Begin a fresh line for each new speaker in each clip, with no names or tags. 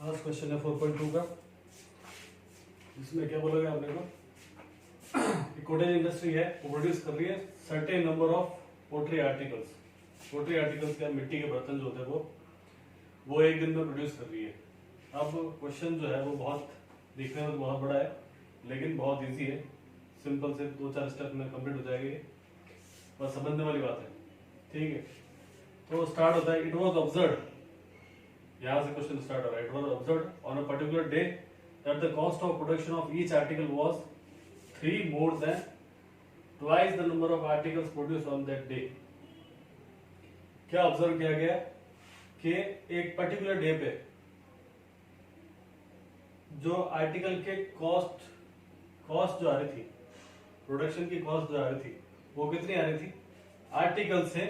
Last question है 4.2 का। इसमें क्या बोला गया आपने को कॉटेज इंडस्ट्री है, वो प्रोड्यूस कर रही है certain number of pottery articles. Pottery articles क्या, मिट्टी के बर्तन जो होते हैं वो एक दिन में प्रोड्यूस कर रही है। अब क्वेश्चन जो है वो बहुत देखने में तो बहुत बड़ा है, लेकिन बहुत इजी है। सिंपल से 2-4 स्टेप में कंप्लीट हो जाएगा ये, बस समझने वाली बात है। ठीक है, तो स्टार्ट होता है। इट वॉज ऑब्जर्व, यहाँ से क्वेश्चन स्टार्ट हो रहा है। It was observe on a particular day that the cost of production of each article was 3 more than twice the number of articles produced on that day। क्या observe किया गया कि एक पर्टिकुलर डे पे जो आर्टिकल के cost जो आ रही थी, प्रोडक्शन की कॉस्ट जो आ रही थी, वो कितनी आ रही थी? आर्टिकल से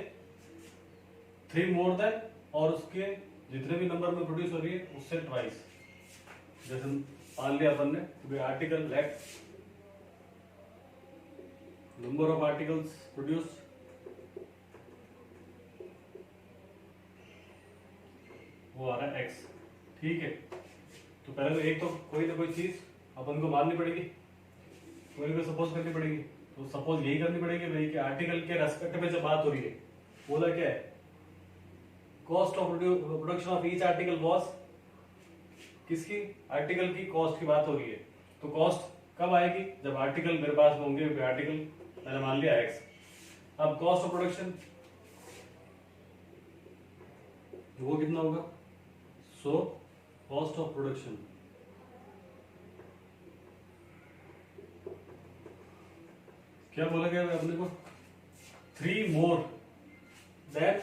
3 more than, और उसके जितने भी नंबर में प्रोड्यूस हो रही है उससे ट्वाइस। जैसे मान लिया अपन ने article lack number of articles produced, वो आ रहा है x। ठीक है, तो पहले तो एक तो कोई ना कोई चीज अपन को माननी पड़ेगी, कोई ना कोई सपोज करनी पड़ेगी। तो सपोज यही करनी पड़ेगी भाई कि आर्टिकल के रेस्पेक्ट में जब बात हो रही है, बोला क्या है? Cost of production of each article was, किसकी? आर्टिकल की कॉस्ट की बात हो रही है। तो कॉस्ट कब आएगी? जब आर्टिकल मेरे पास में होंगे। आर्टिकल मैंने मान लिया x। अब कॉस्ट ऑफ प्रोडक्शन वो कितना होगा? सो कॉस्ट ऑफ प्रोडक्शन क्या बोला गया है अपने को? 3 more than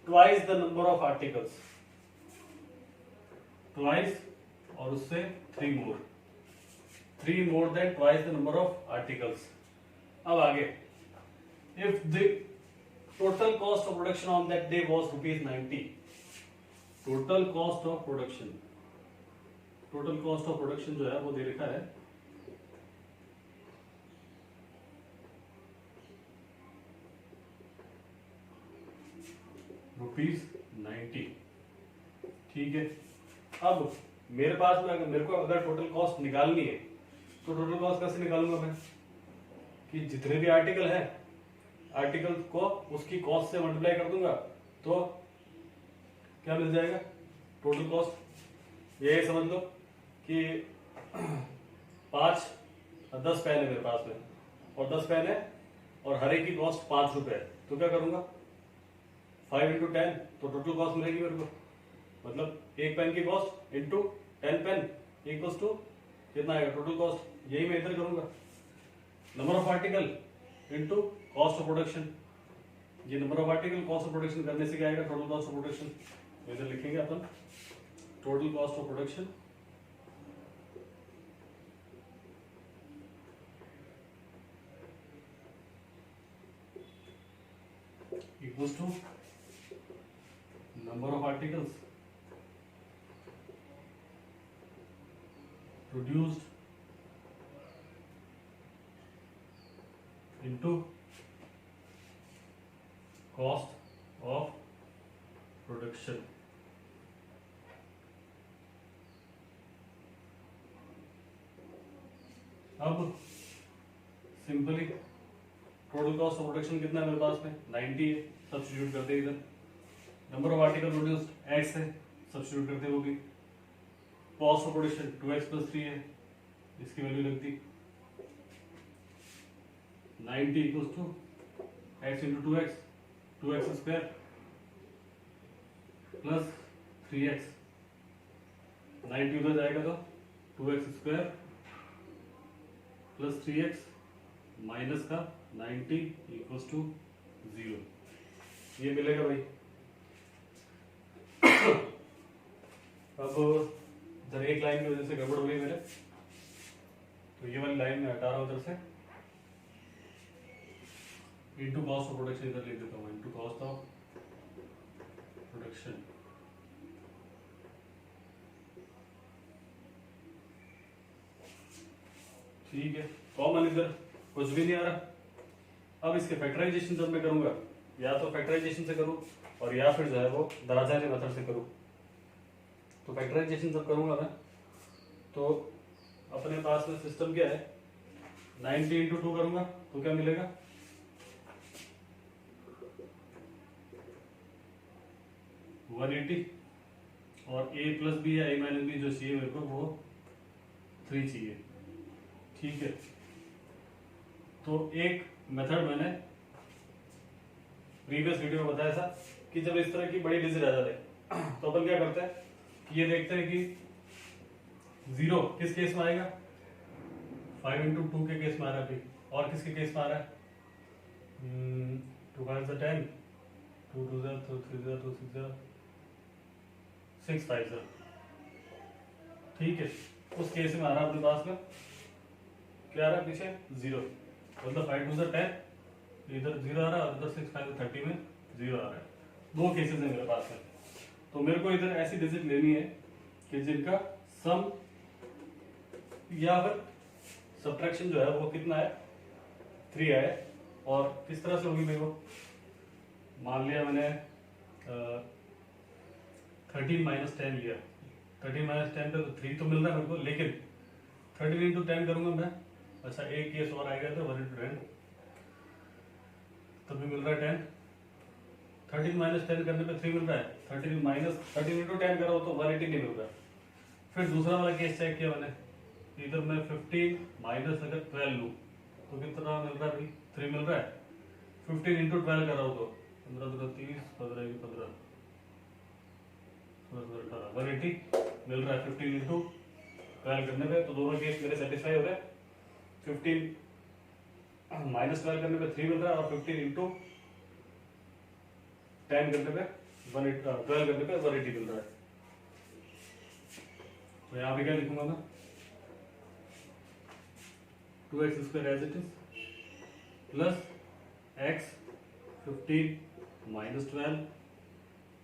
twice the number of articles, twice और उससे 3 more, 3 more than twice the number of articles। अब आगे, if the total cost of production on that day was ₹90, total cost of production, total cost of production जो है वो दे रखा है ₹90। ठीक है, अब मेरे पास में अगर मेरे को टोटल कॉस्ट निकालनी है तो टोटल कॉस्ट कैसे निकालूंगा मैं? कि जितने भी आर्टिकल है, आर्टिकल को उसकी कॉस्ट से मल्टीप्लाई कर दूंगा तो क्या मिल जाएगा? Total cost. ये समझ लो कि 10 पेन है मेरे पास में, और 10 पेन है और हर एक की कॉस्ट ₹5 है। तो क्या करूंगा? 5 into 10, तो टोटल कॉस्ट मिलेगी मेरे को। मतलब एक पेन की cost into 10 pen equals to कितना आएगा टोटल कॉस्ट? यही मैं इधर करूंगा, number of article into cost of production. ये number of article cost of production करने से क्या आएगा? Total cost of production. इधर लिखेंगे अपन total cost of production equals to number of articles produced into cost of production। अब simply total cost of production कितना है मेरे पास में? 90 है, सब्स्टिट्यूट करते इधर। Number of article produced x है, सब्स्टिट्यूट करते वो भी। कॉस्ट ऑफ प्रोडक्शन 2x + 3 है, इसकी वैल्यू लगती 90 equals to x into 2x, 2x square plus 3x। 90 उधर जाएगा तो 2x square plus 3x minus का 90 इक्वल्स टू 0। ये मिलेगा भाई। अब इधर एक लाइन की वजह से गड़बड़ हो गई मेरे, तो ये वाली लाइन में हटा रहा हूं उधर से। इंटू कॉस्ट ऑफ प्रोडक्शन इधर लिख देता हूँ, इंटू कॉस्ट ऑफ प्रोडक्शन। ठीक है, कॉमन इधर कुछ भी नहीं आ रहा। अब इसके फैक्टराइजेशन जब मैं करूंगा, या तो फैक्टराइजेशन से करूं और या फिर जो है वो दराजा के मेथड से करूं। तो फैक्टराइजेशन जब करूंगा मैं तो अपने पास में सिस्टम क्या है, 90 इंटू 2 करूंगा तो क्या मिलेगा, 180, और a प्लस बी या a माइनस बी जो चाहिए मेरे को वो 3 चाहिए। ठीक है, तो एक मेथड मैंने प्रीवियस वीडियो में बताया था कि जब इस तरह की बड़ी डिजिट आ जाए तो अपन क्या करते हैं कि ये देखते हैं कि 0 किस केस में आएगा, 5 इंटू 2 के केस में आ रहा है, और किसके केस में आ रहा है, 2 5 10, 2 2 2 3 2 6 6 5 0। ठीक है, उस केस में आ रहा है अपने पास में क्या आ रहा है, पीछे 0, मतलब 5 2 10, इधर 0 आ रहा है और इधर 6 5 30 में 0 आ रहा है। दो केसेस है मेरे पास में, तो मेरे को इधर ऐसी डिजिट लेनी है कि जिनका सम या फिर सब्ट्रैक्शन जो है वो कितना है, 3 आए। और किस तरह से होगी मेरे को, मान लिया मैंने 13 माइनस 10 लिया, 13 माइनस 10 पे तो 3 तो मिल रहा है मेरे को, लेकिन 13 इंटू 10 करूंगा मैं, अच्छा एक केस और आएगा तो 1 इंटू 10 तब भी मिल रहा है 10, 13 माइनस 10 करने पे 3 मिल रहा है, 13 माइनस 13 इंटू 10 करो तो 180 नहीं मिल रहा। फिर दूसरा वाला केस चेक किया मैंने, इधर मैं 15 माइनस अगर 12 लूँ तो कितना मिल रहा है भाई, 3 मिल रहा है। 15 इंटू 12 कर रहा हूँ तो 15 2 30, 15 15 18, 180 मिल रहा है 15 इंटू 12 करने पे। तो दोनों केस मेरे सेटिस्फाई हो रहे हैं। 15 माइनस 12 करने पे 3 मिल रहा है और 15 इंटू 10 करने पे 12 करने पे 180 मिल रहा है। तो यहाँ पे क्या लिखूंगा मैं, 2x square as it is plus x 15 minus 12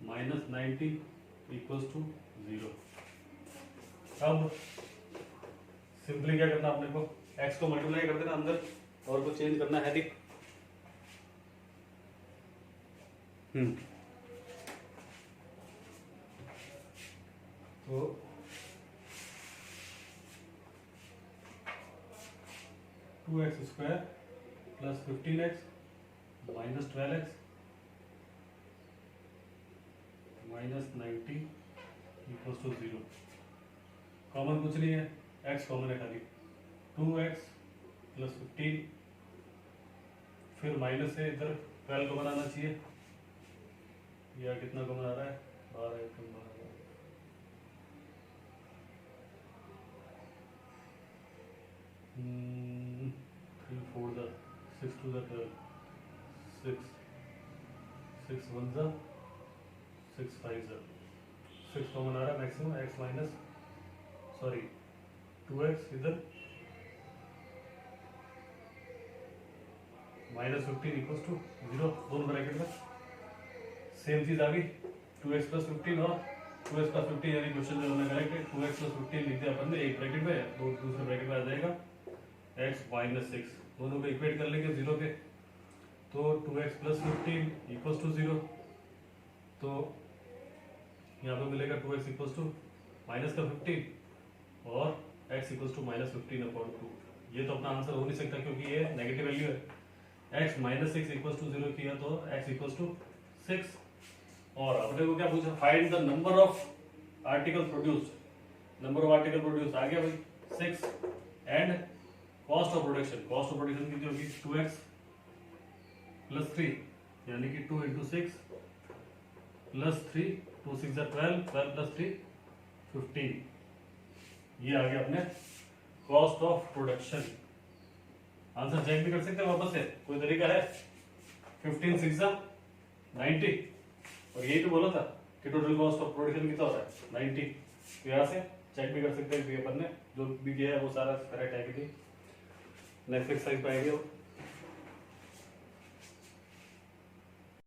minus 90 equals to 0। अब सिंपली क्या करना अपने को, x को मल्टीप्लाई कर देना अंदर और को चेंज करना है ठीक। तो 2x square plus 15x minus 12x minus 90 equals to 0। Common कुछ नहीं है, x कॉमन है खाली, 2x प्लस 15, फिर माइनस से इधर 12 को बनाना चाहिए, या कितना कॉमन आ रहा है, 12 1 12 3 4 6 2 12, 6 6 1 6 5 6 कॉमन आ रहा है maximum, x minus sorry 2x इधर माइनस 15 इक्वल्स टू 0, दोनों ब्रैकेट में सेम चीज आ गई। 2x प्लस 15 और 2x प्लस 15 यानी क्वेश्चन जो हमने करेक्ट है, 2x प्लस 15 लिख दिया अपन ने एक ब्रैकेट में, दूसरे ब्रैकेट में आ जाएगा x माइनस 6, दोनों को इक्वेट कर लेंगे 0 पे, तो 2x प्लस 15 इक्वल्स टू 0। तो यहाँ पे मिलेगा 2x इक्वल्स टू माइनस का 15 और x equals to minus 15 upon 2। ये तो अपना आंसर हो नहीं सकता क्योंकि ये नेगेटिव वैल्यू है। x माइनस 6 इक्वल्स टू 0 किया तो x इक्वल्स टू 6, और अपने को क्या पूछा, find the number of article produced, number of article produced आ गया भाई 6, and cost of production, cost of production कितनी होगी 2x प्लस 3 यानी कि 2 इंटू 6 प्लस 3, 2 6 12, 12 प्लस 3 15, ये आ गया अपने cost of production. Answer check भी कर सकते हैं वापस से, कोई तरीका है, 15 6 90, और यही तो बोला था कि टोटल कॉस्ट ऑफ प्रोडक्शन कितना होता है 90। तो यहाँ से चेक भी कर सकते हैं, अपन ने जो भी किया है वो सारा करेक्ट है कि नहीं। नेक्स्ट एक्सरसाइज पे आएंगे।